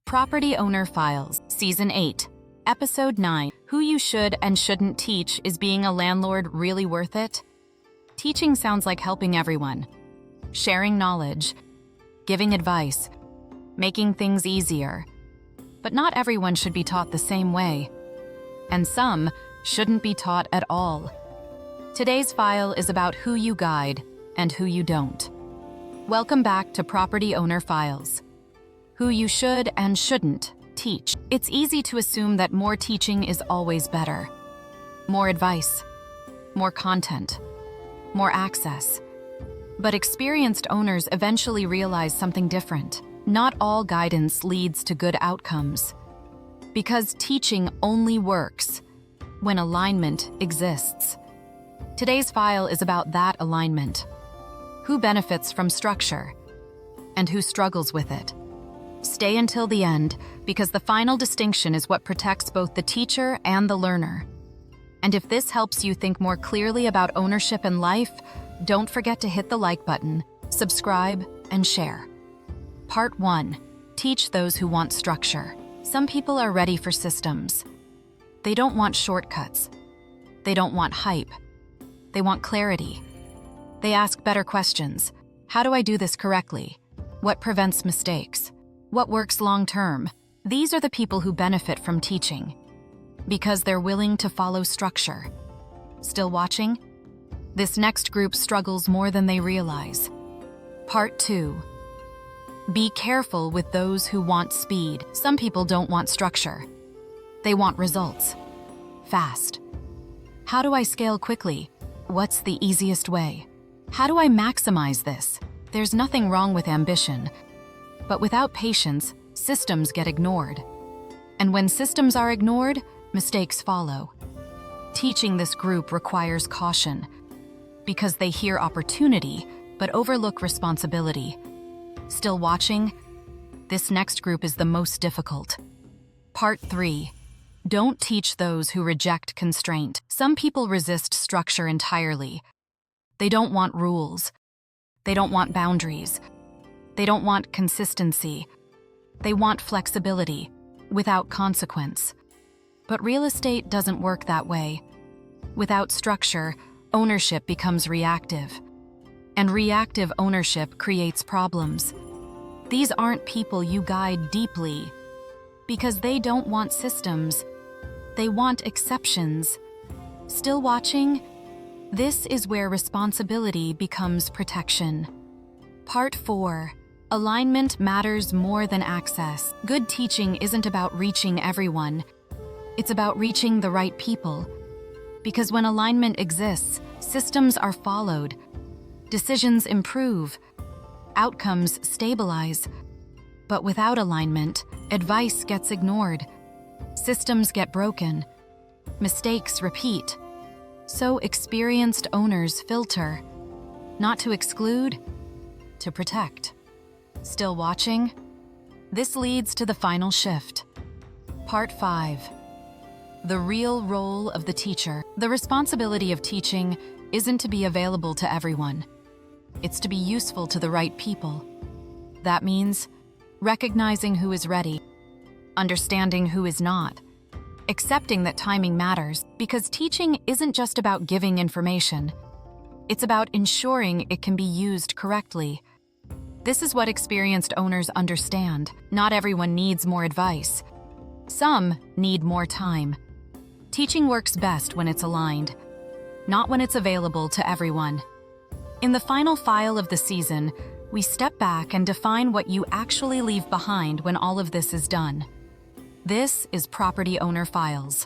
Property Owner Files, Season 8, Episode 9. Who you should and shouldn't teach. Is being a landlord really worth it? Teaching sounds like helping everyone, sharing knowledge, giving advice, making things easier. But not everyone should be taught the same way, and some shouldn't be taught at all. Today's file is about who you guide and who you don't. Welcome back to Property Owner Files. Who you should and shouldn't teach. It's easy to assume that more teaching is always better. More advice, more content, more access. But experienced owners eventually realize something different. Not all guidance leads to good outcomes. Because teaching only works when alignment exists. Today's file is about that alignment. Who benefits from structure and who struggles with it. Stay until the end, because the final distinction is what protects both the teacher and the learner. And if this helps you think more clearly about ownership and life, don't forget to hit the like button, subscribe, and share. Part 1. Teach those who want structure. Some people are ready for systems. They don't want shortcuts. They don't want hype. They want clarity. They ask better questions. How do I do this correctly? What prevents mistakes? What works long-term? These are the people who benefit from teaching, because they're willing to follow structure. Still watching? This next group struggles more than they realize. Part 2. Be careful with those who want speed. Some people don't want structure. They want results. Fast. How do I scale quickly? What's the easiest way? How do I maximize this? There's nothing wrong with ambition. But without patience, systems get ignored. And when systems are ignored, mistakes follow. Teaching this group requires caution, because they hear opportunity but overlook responsibility. Still watching? This next group is the most difficult. Part 3. Don't teach those who reject constraint. Some people resist structure entirely. They don't want rules. They don't want boundaries. They don't want consistency. They want flexibility, without consequence. But real estate doesn't work that way. Without structure, ownership becomes reactive. And reactive ownership creates problems. These aren't people you guide deeply, because they don't want systems. They want exceptions. Still watching? This is where responsibility becomes protection. Part 4. Alignment matters more than access. Good teaching isn't about reaching everyone. It's about reaching the right people. Because when alignment exists, systems are followed. Decisions improve. Outcomes stabilize. But without alignment, advice gets ignored. Systems get broken. Mistakes repeat. So experienced owners filter. Not to exclude, to protect. Still watching? This leads to the final shift. Part 5. The real role of the teacher. The responsibility of teaching isn't to be available to everyone. It's to be useful to the right people. That means recognizing who is ready, understanding who is not, accepting that timing matters, because teaching isn't just about giving information. It's about ensuring it can be used correctly. This is what experienced owners understand. Not everyone needs more advice. Some need more time. Teaching works best when it's aligned, not when it's available to everyone. In the final file of the season, we step back and define what you actually leave behind when all of this is done. This is Property Owner Files.